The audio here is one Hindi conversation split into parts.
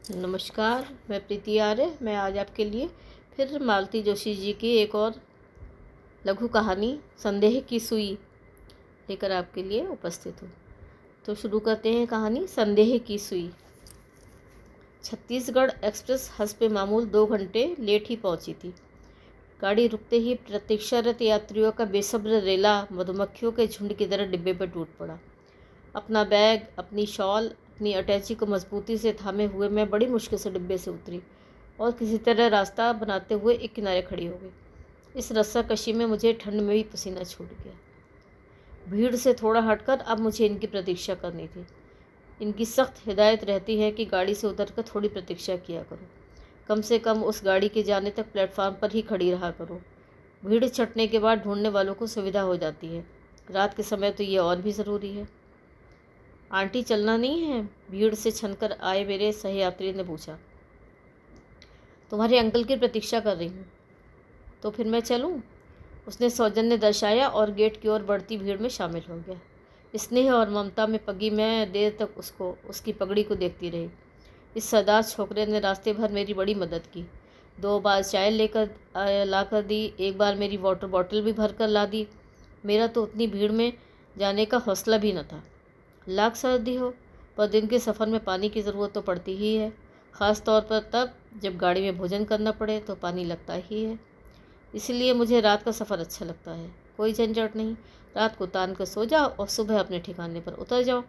नमस्कार, मैं प्रीति आर्य। मैं आज आपके लिए फिर मालती जोशी जी की एक और लघु कहानी संदेह की सुई लेकर आपके लिए उपस्थित हूँ। तो शुरू करते हैं कहानी संदेह की सुई। छत्तीसगढ़ एक्सप्रेस हस्बे मामूल 2 घंटे लेट ही पहुंची थी। गाड़ी रुकते ही प्रतीक्षारत यात्रियों का बेसब्र रेला मधुमक्खियों के झुंड की तरह डिब्बे पर टूट पड़ा। अपना बैग, अपनी शॉल, अपनी अटैची को मजबूती से थामे हुए मैं बड़ी मुश्किल से डिब्बे से उतरी और किसी तरह रास्ता बनाते हुए एक किनारे खड़ी हो गई। इस रस्साकशी में मुझे ठंड में भी पसीना छूट गया। भीड़ से थोड़ा हटकर अब मुझे इनकी प्रतीक्षा करनी थी। इनकी सख्त हिदायत रहती है कि गाड़ी से उतरकर थोड़ी प्रतीक्षा किया करो, कम से कम उस गाड़ी के जाने तक प्लेटफार्म पर ही खड़ी रहा करो। भीड़ छटने के बाद ढूंढने वालों को सुविधा हो जाती है। रात के समय तो ये और भी ज़रूरी है। आंटी चलना नहीं है? भीड़ से छनकर आए मेरे सहयात्री ने पूछा। तुम्हारे अंकल की प्रतीक्षा कर रही हूँ। तो फिर मैं चलूँ? उसने सौजन्य दर्शाया और गेट की ओर बढ़ती भीड़ में शामिल हो गया। स्नेह और ममता में पगी मैं देर तक उसकी पगड़ी को देखती रही। इस सरदार छोकरे ने रास्ते भर मेरी बड़ी मदद की। 2 बार चाय लेकर ला कर दी, एक बार मेरी वाटर बॉटल भी भर कर ला दी। मेरा तो उतनी भीड़ में जाने का हौसला भी न था। लाख सर्दी हो, पर दिन के सफ़र में पानी की ज़रूरत तो पड़ती ही है। ख़ास तौर पर तब जब गाड़ी में भोजन करना पड़े तो पानी लगता ही है। इसलिए मुझे रात का सफ़र अच्छा लगता है। कोई झंझट नहीं, रात को तान कर सो जाओ और सुबह अपने ठिकाने पर उतर जाओ।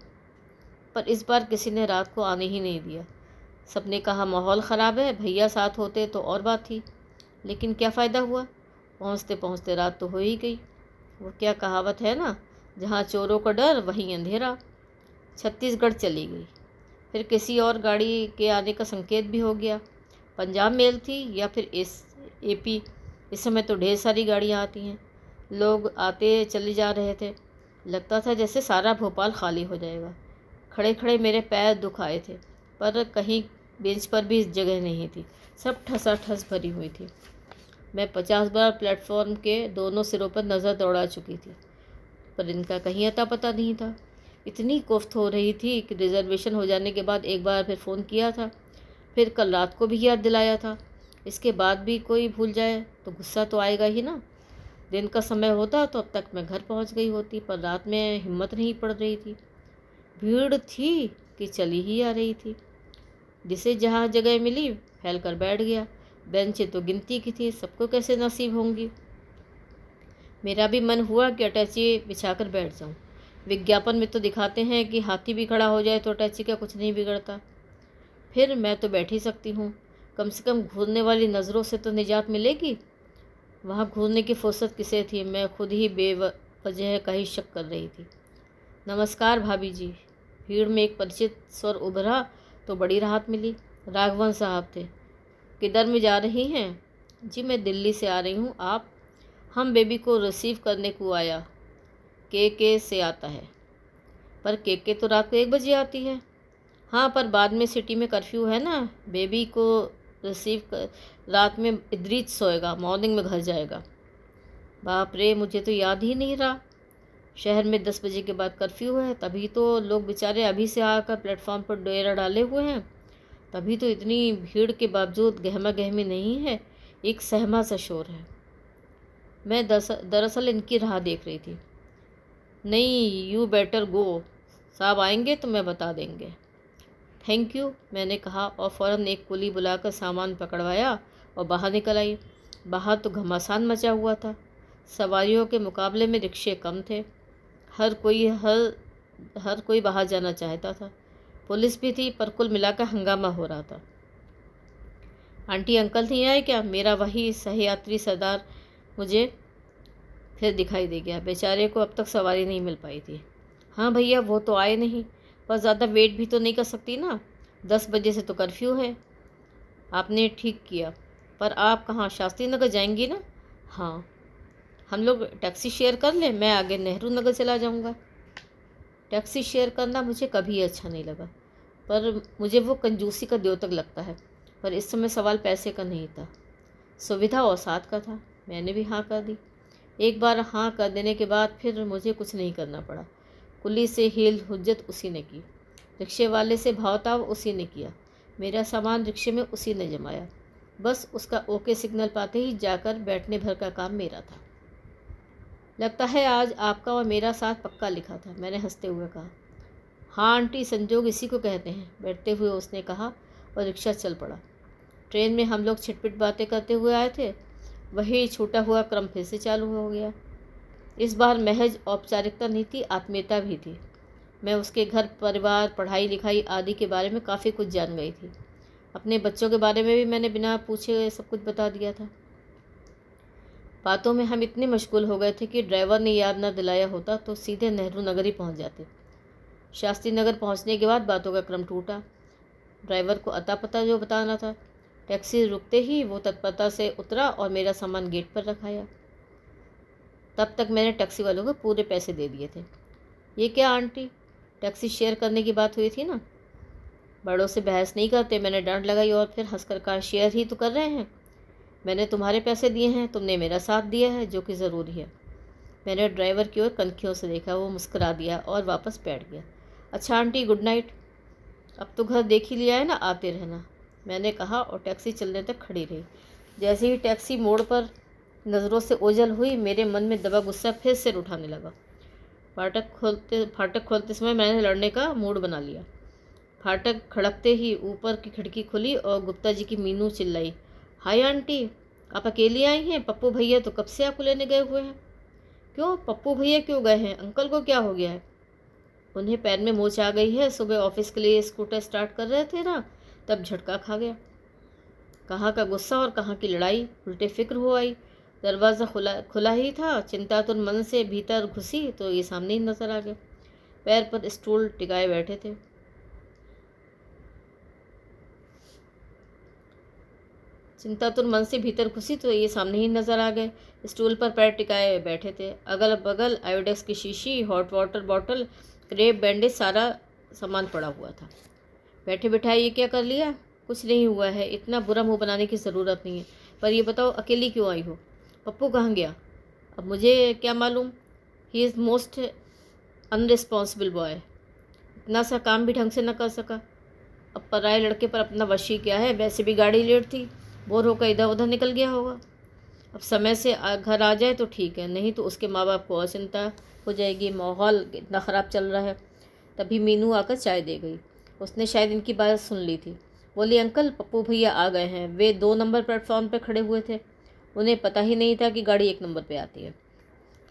पर इस बार किसी ने रात को आने ही नहीं दिया। सबने कहा माहौल ख़राब है, भैया साथ होते तो और बात थी। लेकिन क्या फ़ायदा हुआ, पहुँचते पहुँचते रात तो हो ही गई। वो क्या कहावत है ना, जहाँ चोरों का डर वहीं अंधेरा। छत्तीसगढ़ चली गई। फिर किसी और गाड़ी के आने का संकेत भी हो गया। पंजाब मेल थी या फिर एपी। इस समय तो ढेर सारी गाड़ियाँ आती हैं। लोग आते चले जा रहे थे। लगता था जैसे सारा भोपाल खाली हो जाएगा। खड़े खड़े मेरे पैर दुख आए थे, पर कहीं बेंच पर भी जगह नहीं थी। सब ठसाठस भरी हुई थी। मैं 50 बार प्लेटफॉर्म के दोनों सिरों पर नज़र दौड़ा चुकी थी, पर इनका कहीं अता पता नहीं था। इतनी कोफ्त हो रही थी कि रिजर्वेशन हो जाने के बाद एक बार फिर फ़ोन किया था, फिर कल रात को भी याद दिलाया था। इसके बाद भी कोई भूल जाए तो गुस्सा तो आएगा ही ना। दिन का समय होता तो अब तक मैं घर पहुंच गई होती, पर रात में हिम्मत नहीं पड़ रही थी। भीड़ थी कि चली ही आ रही थी। जिसे जहाँ जगह मिली फैल कर बैठ गया। बेंचें तो गिनती की थी, सबको कैसे नसीब होंगी। मेरा भी मन हुआ कि अटैची बिछाकर बैठ जाऊं। विज्ञापन में तो दिखाते हैं कि हाथी भी खड़ा हो जाए तो अटैची का कुछ नहीं बिगड़ता। फिर मैं तो बैठ ही सकती हूँ, कम से कम घूरने वाली नज़रों से तो निजात मिलेगी। वहाँ घूरने की फुर्सत किसे थी, मैं खुद ही बेवजह का ही शक कर रही थी। नमस्कार भाभी जी। भीड़ में एक परिचित स्वर उभरा तो बड़ी राहत मिली। राघवन साहब थे। किधर में जा रही हैं? जी मैं दिल्ली से आ रही हूँ। आप? हम बेबी को रिसीव करने को आया। के से आता है। पर के तो रात को 1 बजे आती है। हाँ, पर बाद में सिटी में कर्फ्यू है ना। बेबी को रिसीव कर रात में इदरीच सोएगा, मॉर्निंग में घर जाएगा। बाप रे, मुझे तो याद ही नहीं रहा। शहर में 10 बजे के बाद कर्फ्यू है, तभी तो लोग बेचारे अभी से आकर प्लेटफॉर्म पर डेरा डाले हुए हैं। तभी तो इतनी भीड़ के बावजूद गहमा गहमी नहीं है, एक सहमा सा शोर है। मैं दरअसल इनकी राह देख रही थी। नहीं, यू बेटर गो। साहब आएंगे तो मैं बता देंगे। थैंक यू, मैंने कहा और फ़ौरन एक कुली बुलाकर सामान पकड़वाया और बाहर निकल आई। बाहर तो घमासान मचा हुआ था। सवारियों के मुकाबले में रिक्शे कम थे। हर कोई बाहर जाना चाहता था। पुलिस भी थी, पर कुल मिलाकर हंगामा हो रहा था। आंटी अंकल नहीं आए क्या? मेरा वही सहयात्री सरदार मुझे फिर दिखाई दे गया। बेचारे को अब तक सवारी नहीं मिल पाई थी। हाँ भैया, वो तो आए नहीं, पर ज़्यादा वेट भी तो नहीं कर सकती ना। 10 बजे से तो कर्फ्यू है। आपने ठीक किया। पर आप कहाँ, शास्त्री नगर जाएंगी ना? हाँ। हम लोग टैक्सी शेयर कर लें, मैं आगे नेहरू नगर चला जाऊँगा। टैक्सी शेयर करना मुझे कभी अच्छा नहीं लगा, पर मुझे वो कंजूसी का द्योतक लगता है। पर इस समय सवाल पैसे का नहीं था, सुविधा और साथ का था। मैंने भी हाँ कर दी। एक बार हाँ कर देने के बाद फिर मुझे कुछ नहीं करना पड़ा। कुली से हील हुज्जत उसी ने की, रिक्शे वाले से भावताव उसी ने किया। मेरा सामान रिक्शे में उसी ने जमाया। बस उसका ओके सिग्नल पाते ही जाकर बैठने भर का काम मेरा था। लगता है आज आपका और मेरा साथ पक्का लिखा था, मैंने हंसते हुए कहा। हाँ आंटी, संजोग इसी को कहते हैं, बैठते हुए उसने कहा और रिक्शा चल पड़ा। ट्रेन में हम लोग छिटपिट बातें करते हुए आए थे, वही छूटा हुआ क्रम फिर से चालू हो गया। इस बार महज औपचारिकता नहीं थी, आत्मीयता भी थी। मैं उसके घर परिवार, पढ़ाई लिखाई आदि के बारे में काफ़ी कुछ जान गई थी। अपने बच्चों के बारे में भी मैंने बिना पूछे सब कुछ बता दिया था। बातों में हम इतने मशगूल हो गए थे कि ड्राइवर ने याद न दिलाया होता तो सीधे नेहरू नगर ही पहुँच जाते। शास्त्री नगर पहुँचने के बाद बातों का क्रम टूटा। ड्राइवर को अता पता जो बताना था। टैक्सी रुकते ही वो तत्परता से उतरा और मेरा सामान गेट पर रखाया। तब तक मैंने टैक्सी वालों को पूरे पैसे दे दिए थे। ये क्या आंटी, टैक्सी शेयर करने की बात हुई थी ना? बड़ों से बहस नहीं करते, मैंने डांट लगाई और फिर हंसकर कहा, शेयर ही तो कर रहे हैं। मैंने तुम्हारे पैसे दिए हैं, तुमने मेरा साथ दिया है, जो कि ज़रूरी है। मैंने ड्राइवर की ओर कनखियों से देखा, वो मुस्कुरा दिया और वापस बैठ गया। अच्छा आंटी, गुड नाइट। अब तो घर देख ही लिया है ना, आते रहना, मैंने कहा और टैक्सी चलने तक खड़ी रही। जैसे ही टैक्सी मोड़ पर नज़रों से ओझल हुई, मेरे मन में दबा गुस्सा फिर से उठाने लगा। फाटक खोलते समय मैंने लड़ने का मूड बना लिया। फाटक खड़कते ही ऊपर की खिड़की खुली और गुप्ता जी की मीनू चिल्लाई, हाय आंटी, आप अकेली आई हैं? पप्पू भैया तो कब से आपको लेने गए हुए हैं। क्यों, पप्पू भैया क्यों गए हैं? अंकल को क्या हो गया है? उन्हें पैर में मोच आ गई है, सुबह ऑफिस के लिए स्कूटर स्टार्ट कर रहे थे ना, तब झटका खा गया। कहाँ का गुस्सा और कहाँ की लड़ाई, उल्टे फिक्र हो आई। दरवाज़ा खुला ही था, चिंतातुर मन से भीतर घुसी तो ये सामने ही नजर आ गया। पैर पर स्टूल टिकाए बैठे थे। चिंतातुर मन से भीतर घुसी तो ये सामने ही नजर आ गए। स्टूल पर पैर टिकाए बैठे थे। अगल बगल आयोडेक्स की शीशी, hot water bottle, crepe, bandage, सारा सामान पड़ा हुआ था। बैठे बिठाए ये क्या कर लिया? कुछ नहीं हुआ है, इतना बुरा मुंह बनाने की ज़रूरत नहीं है। पर ये बताओ, अकेली क्यों आई हो? पप्पू कहाँ गया? अब मुझे क्या मालूम। He is most irresponsible boy. इतना सा काम भी ढंग से न कर सका। अब पराए लड़के पर अपना वश ही क्या है। वैसे भी गाड़ी लेट थी, बोर होकर इधर उधर निकल गया होगा। अब समय से घर आ जाए तो ठीक है, नहीं तो उसके माँ बाप को और चिंता हो जाएगी। माहौल इतना ख़राब चल रहा है। तभी मीनू आकर चाय दे गई। उसने शायद इनकी बात सुन ली थी। बोली, अंकल पप्पू भैया आ गए हैं। वे 2 नंबर प्लेटफॉर्म पर खड़े हुए थे। उन्हें पता ही नहीं था कि गाड़ी 1 नंबर पे आती है।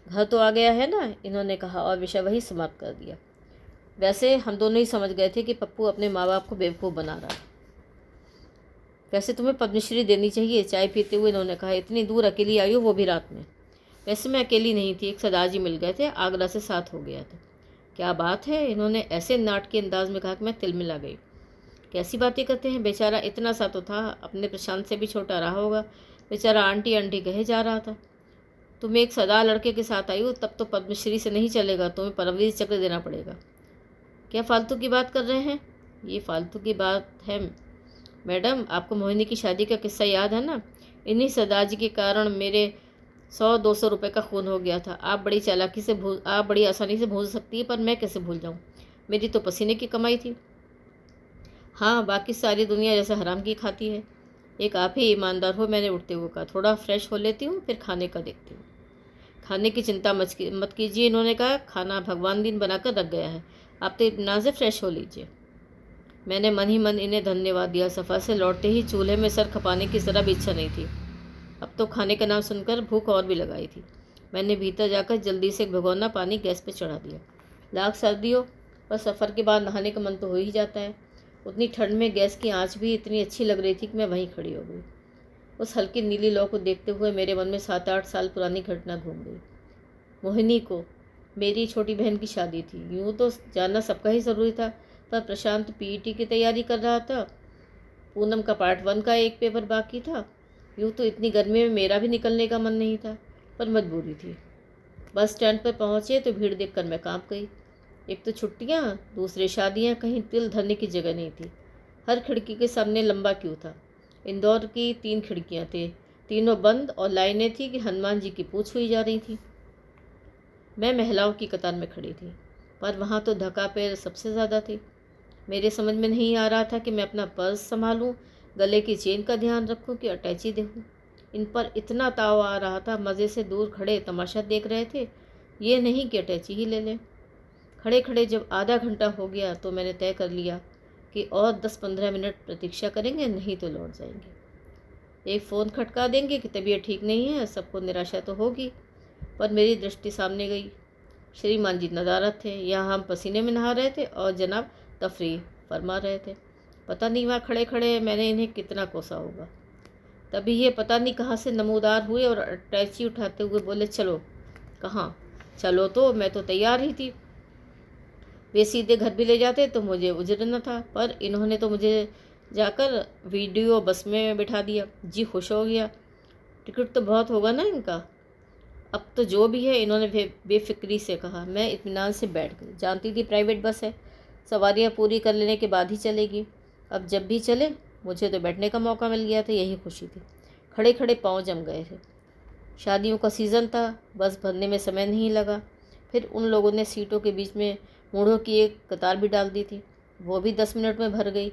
घर तो आ गया है ना, इन्होंने कहा और विषय वही समाप्त कर दिया। वैसे हम दोनों ही समझ गए थे कि पप्पू अपने माँ बाप को बेवकूफ़ बना रहा है। वैसे तुम्हें पद्मश्री देनी चाहिए, चाय पीते हुए इन्होंने कहा। इतनी दूर अकेली आई हो, वो भी रात में। वैसे मैं अकेली नहीं थी, एक सरदार मिल गए थे, आगरा से साथ हो गया था। क्या बात है, इन्होंने ऐसे नाटकीय अंदाज में कहा कि मैं तिलमिला गई। कैसी बातें करते हैं, बेचारा इतना सा तो था, अपने प्रशांत से भी छोटा रहा होगा। बेचारा आंटी आंटी कहे जा रहा था। तुम एक सरदार लड़के के साथ आई हो, तब तो पद्मश्री से नहीं चलेगा, तुम्हें परमवीर चक्र देना पड़ेगा। क्या फालतू की बात कर रहे हैं? ये फालतू की बात है मैडम। आपको मोहिनी की शादी का किस्सा याद है ना? इन्हीं सरदार जी के कारण मेरे 100-200 रुपये का खून हो गया था। आप बड़ी आसानी से भूल सकती है, पर मैं कैसे भूल जाऊँ? मेरी तो पसीने की कमाई थी। हाँ, बाकी सारी दुनिया जैसे हराम की खाती है, एक आप ही ईमानदार हो, मैंने उठते हुए कहा। थोड़ा फ्रेश हो लेती हूँ, फिर खाने का देखती हूँ। खाने की चिंता मत कीजिए, इन्होंने कहा। खाना भगवान दिन बनाकर रख गया है, आप तो इतना से फ्रेश हो लीजिए। मैंने मन ही मन इन्हें धन्यवाद दिया। सफ़र से लौटते ही चूल्हे में सर खपाने की ज़रा भी इच्छा नहीं थी। अब तो खाने का नाम सुनकर भूख और भी लगाई थी। मैंने भीतर जाकर जल्दी से एक भगोना पानी गैस पर चढ़ा दिया। लाख सर्दियों पर सफ़र के बाद नहाने का मन तो हो ही जाता है। उतनी ठंड में गैस की आंच भी इतनी अच्छी लग रही थी कि मैं वहीं खड़ी हो गई। उस हल्की नीली लौ को देखते हुए मेरे मन में 7-8 साल पुरानी घटना घूम गई। मोहिनी को, मेरी छोटी बहन की शादी थी। यूँ तो जानना सबका ही ज़रूरी था, पर प्रशांत पीईटी की तैयारी कर रहा था। पूनम का पार्ट 1 का एक पेपर बाकी था। यूँ तो इतनी गर्मी में मेरा भी निकलने का मन नहीं था, पर मजबूरी थी। बस स्टैंड पर पहुँचे तो भीड़ देखकर मैं कांप गई। एक तो छुट्टियाँ, दूसरे शादियाँ, कहीं तिल धरने की जगह नहीं थी। हर खिड़की के सामने लंबा क्यू था। इंदौर की 3 खिड़कियाँ थी, तीनों बंद और लाइनें थी कि हनुमान जी की पूछ हुई जा रही थी। मैं महिलाओं की कतार में खड़ी थी, पर वहाँ तो धक्का पैर सबसे ज़्यादा थी। मेरे समझ में नहीं आ रहा था कि मैं अपना पर्स संभालूं, गले की चेन का ध्यान रखूं कि अटैची देखूं। इन पर इतना ताव आ रहा था, मज़े से दूर खड़े तमाशा देख रहे थे, ये नहीं कि अटैची ही ले लें। खड़े खड़े जब आधा घंटा हो गया तो मैंने तय कर लिया कि और 10-15 मिनट प्रतीक्षा करेंगे, नहीं तो लौट जाएंगे। एक फ़ोन खटका देंगे कि तबीयत ठीक नहीं है, सबको निराशा तो होगी। पर मेरी दृष्टि सामने गई। श्रीमान जी नदारत थे, यहाँ हम पसीने में नहा रहे थे और जनाब तफरीह फरमा रहे थे। पता नहीं वहाँ खड़े खड़े मैंने इन्हें कितना कोसा होगा। तभी ये पता नहीं कहाँ से नमूदार हुए और अटैची उठाते हुए बोले, चलो। कहाँ चलो? तो मैं तो तैयार ही थी। वे सीधे घर भी ले जाते तो मुझे उजर न था, पर इन्होंने तो मुझे जाकर वीडियो बस में बिठा दिया। जी खुश हो गया। टिकट तो बहुत होगा ना इनका। अब तो जो भी है, इन्होंने बेफिक्री से कहा। मैं इत्मीनान से बैठ गई। जानती थी प्राइवेट बस है, सवारियां पूरी कर लेने के बाद ही चलेगी। अब जब भी चले, मुझे तो बैठने का मौका मिल गया था, यही खुशी थी। खड़े खड़े पाँव जम गए थे। शादियों का सीज़न था, बस भरने में समय नहीं लगा। फिर उन लोगों ने सीटों के बीच में मूढ़ों की एक कतार भी डाल दी थी, वो भी 10 मिनट में भर गई।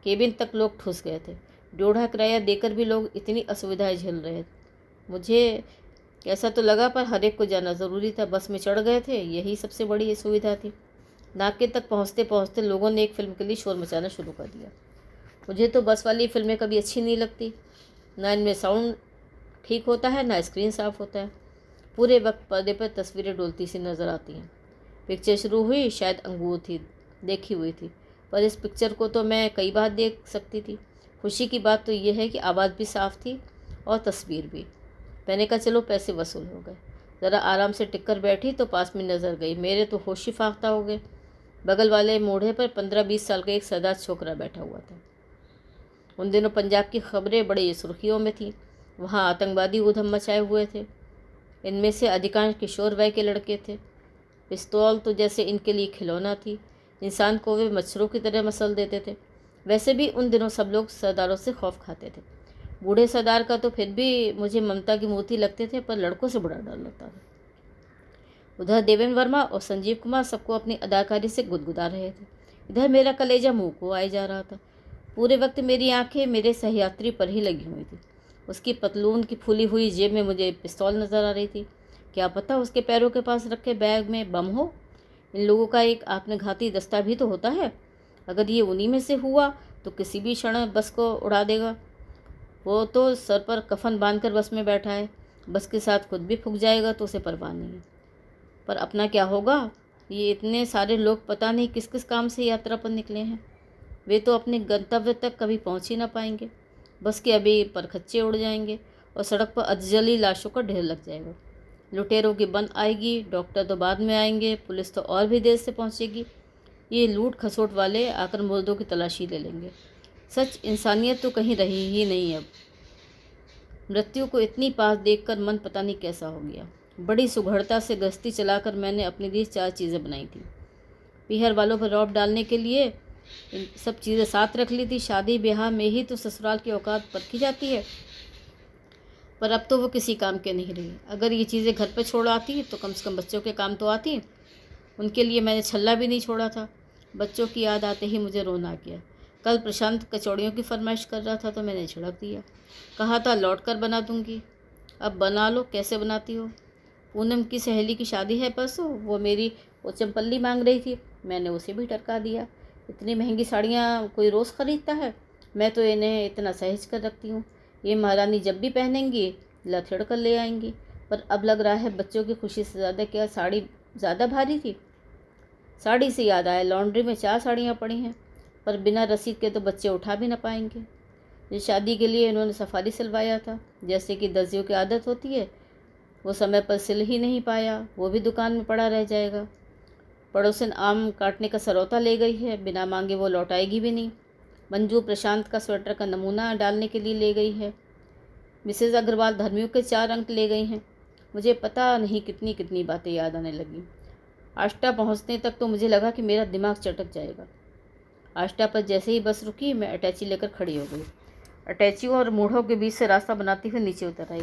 केबिन तक लोग ठुस गए थे। ड्योढ़ा किराया देकर भी लोग इतनी असुविधाएं झेल रहे थे। मुझे कैसा तो लगा, पर हर एक को जाना ज़रूरी था। बस में चढ़ गए थे, यही सबसे बड़ी सुविधा थी। नाके तक पहुँचते पहुँचते लोगों ने एक फ़िल्म के लिए शोर मचाना शुरू कर दिया। मुझे तो बस वाली फ़िल्में कभी अच्छी नहीं लगती। ना इनमें साउंड ठीक होता है, ना स्क्रीन साफ़ होता है। पूरे वक्त पर्दे पर तस्वीरें डोलती सी नज़र आती हैं। पिक्चर शुरू हुई, शायद अंगूर थी, देखी हुई थी, पर इस पिक्चर को तो मैं कई बार देख सकती थी। खुशी की बात तो यह है कि आवाज़ भी साफ़ थी और तस्वीर भी। मैंने कहा, चलो पैसे वसूल हो गए। ज़रा आराम से टिक कर बैठी तो पास में नज़र गई। मेरे तो होश ही फाख्ता हो गए। बगल वाले मोढ़े पर 15-20 साल का एक सरदार छोकरा बैठा हुआ था। उन दिनों पंजाब की खबरें बड़ी सुर्खियों में थीं। वहाँ आतंकवादी ऊधम मचाए हुए थे। इनमें से अधिकांश किशोर वय के लड़के थे। पिस्तौल तो जैसे इनके लिए खिलौना थी। इंसान को वे मच्छरों की तरह मसल देते थे। वैसे भी उन दिनों सब लोग सरदारों से खौफ खाते थे। बूढ़े सरदार का तो फिर भी मुझे ममता की मूर्ति लगते थे, पर लड़कों से बड़ा डर लगता था। उधर देवेंद्र वर्मा और संजीव कुमार सबको अपनी अदाकारी से गुदगुदा रहे थे। इधर मेरा कलेजा मुंह को आए जा रहा था। पूरे वक्त मेरी आंखें मेरे सहयात्री पर ही लगी हुई थी। उसकी पतलून की फूली हुई जेब में मुझे पिस्तौल नज़र आ रही थी। क्या पता उसके पैरों के पास रखे बैग में बम हो। इन लोगों का एक आत्मघाती दस्ता भी तो होता है। अगर ये उन्हीं में से हुआ तो किसी भी क्षण बस को उड़ा देगा। वो तो सर पर कफन बांधकर बस में बैठा है। बस के साथ खुद भी फूंक जाएगा तो उसे परवाह नहीं है। पर अपना क्या होगा? ये इतने सारे लोग पता नहीं किस किस काम से यात्रा पर निकले हैं। वे तो अपने गंतव्य तक कभी पहुंच ही ना पाएंगे। बस के अभी परखच्चे उड़ जाएंगे और सड़क पर अधजली लाशों का ढेर लग जाएगा। लुटेरों की बंद आएगी, डॉक्टर तो बाद में आएंगे, पुलिस तो और भी देर से पहुंचेगी। ये लूट खसोट वाले आकर मुर्दों की तलाशी ले लेंगे। सच इंसानियत तो कहीं रही ही नहीं। अब मृत्यु को इतनी पास देखकर मन पता नहीं कैसा हो गया। बड़ी सुघड़ता से गश्ती चलाकर मैंने अपने लिए 4 चीज़ें बनाई थी। पीहर वालों पर रौब डालने के लिए इन सब चीज़ें साथ रख ली थी। शादी ब्याह में ही तो ससुराल की औकात परखी जाती है, पर अब तो वो किसी काम के नहीं रही। अगर ये चीज़ें घर पर छोड़ आती तो कम से कम बच्चों के काम तो आती। उनके लिए मैंने छल्ला भी नहीं छोड़ा था। बच्चों की याद आते ही मुझे रोना आ गया। कल प्रशांत कचौड़ियों की फरमाइश कर रहा था तो मैंने झिड़क दिया। कहा था लौट कर बना दूंगी। अब बना लो, कैसे बनाती हो? पूनम की सहेली की शादी है परसों, वो चंपल्ली मांग रही थी। मैंने उसे भी टरका दिया। इतनी महंगी साड़ियाँ कोई रोज़ ख़रीदता है? मैं तो इन्हें इतना सहेज कर रखती हूँ। ये महारानी जब भी पहनेंगी लथेड़ कर ले आएंगी। पर अब लग रहा है बच्चों की खुशी से ज़्यादा क्या साड़ी ज़्यादा भारी थी। साड़ी से याद आया, लॉन्ड्री में 4 साड़ियाँ पड़ी हैं, पर बिना रसीद के तो बच्चे उठा भी ना पाएंगे। जिस शादी के लिए इन्होंने सफारी सिलवाया था, जैसे कि दर्जियों की आदत होती है, वो समय पर सिल ही नहीं पाया। वो भी दुकान में पड़ा रह जाएगा। पड़ोसन आम काटने का सरौता ले गई है, बिना मांगे वो लौटाएगी भी नहीं। मंजू प्रशांत का स्वेटर का नमूना डालने के लिए ले गई है। मिसेज़ अग्रवाल धर्मियों के 4 अंक ले गई हैं। मुझे पता नहीं कितनी कितनी बातें याद आने लगी। आष्टा पहुंचने तक तो मुझे लगा कि मेरा दिमाग चटक जाएगा। आष्टा पर जैसे ही बस रुकी, मैं अटैची लेकर खड़ी हो गई। अटैचियों और मूढ़ों के बीच से रास्ता बनाती हुई नीचे उतर आई।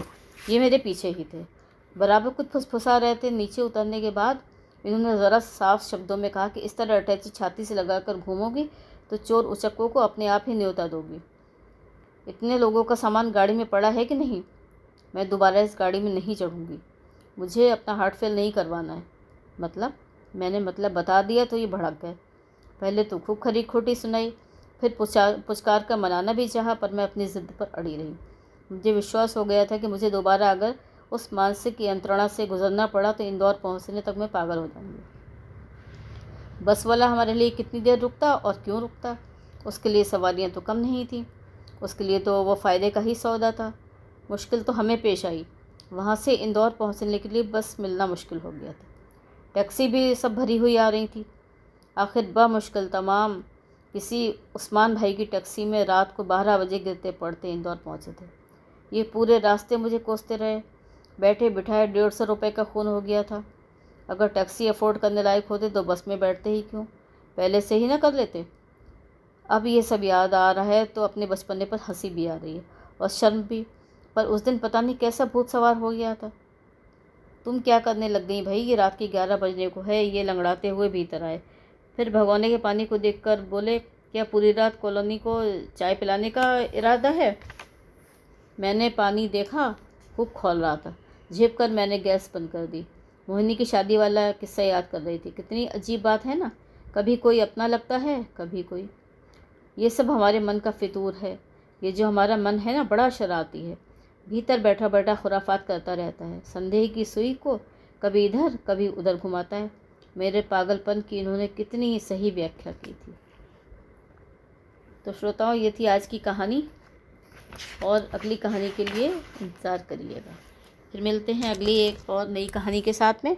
ये मेरे पीछे ही थे, बराबर कुछ फुसफुसा रहे थे। नीचे उतरने के बाद इन्होंने ज़रा साफ शब्दों में कहा कि इस तरह अटैची छाती से लगाकर घूमोगी तो चोर उचक्कों को अपने आप ही न्योता दोगी। इतने लोगों का सामान गाड़ी में पड़ा है कि नहीं? मैं दोबारा इस गाड़ी में नहीं चढ़ूँगी। मुझे अपना हार्ट फेल नहीं करवाना है। मतलब? मैंने मतलब बता दिया तो ये भड़क गए। पहले तो खूब खरी खोटी सुनाई, फिर पुचकार कर मनाना भी चाहा, पर मैं अपनी ज़िद पर अड़ी रही। मुझे विश्वास हो गया था कि मुझे दोबारा अगर उस मानसिक यंत्रणा से गुजरना पड़ा तो इंदौर पहुंचने तक मैं पागल हो जाऊंगी। बस वाला हमारे लिए कितनी देर रुकता और क्यों रुकता? उसके लिए सवारियां तो कम नहीं थीं। उसके लिए तो वो फ़ायदे का ही सौदा था। मुश्किल तो हमें पेश आई। वहाँ से इंदौर पहुँचने के लिए बस मिलना मुश्किल हो गया था। टैक्सी भी सब भरी हुई आ रही थी। आखिर बमुश्किल तमाम किसी उस्मान भाई की टैक्सी में रात को 12 बजे गिरते पड़ते इंदौर पहुँचे थे। ये पूरे रास्ते मुझे कोसते रहे। बैठे बिठाए 150 रुपये का खून हो गया था। अगर टैक्सी अफोर्ड करने लायक होते तो बस में बैठते ही क्यों, पहले से ही ना कर लेते। अब ये सब याद आ रहा है तो अपने बचपने पर हंसी भी आ रही है और शर्म भी। पर उस दिन पता नहीं कैसा भूत सवार हो गया था। तुम क्या करने लग गई भाई? ये रात के 11 बजने को है। ये लंगड़ाते हुए भीतर आए, फिर भगोने के पानी को देखकर बोले, क्या पूरी रात कॉलोनी को चाय पिलाने का इरादा है? मैंने पानी देखा, खूब खौल रहा था। झेप कर मैंने गैस बंद कर दी। मोहिनी की शादी वाला किस्सा याद कर रही थी। कितनी अजीब बात है ना, कभी कोई अपना लगता है, कभी कोई। ये सब हमारे मन का फितूर है। ये जो हमारा मन है ना, बड़ा शरारती है। भीतर बैठा बैठा खुराफात करता रहता है। संदेह की सुई को कभी इधर कभी उधर घुमाता है। मेरे पागलपन की इन्होंने कितनी सही व्याख्या की थी। तो श्रोताओं, ये थी आज की कहानी और अगली कहानी के लिए इंतज़ार करिएगा। फिर मिलते हैं अगली एक और नई कहानी के साथ में।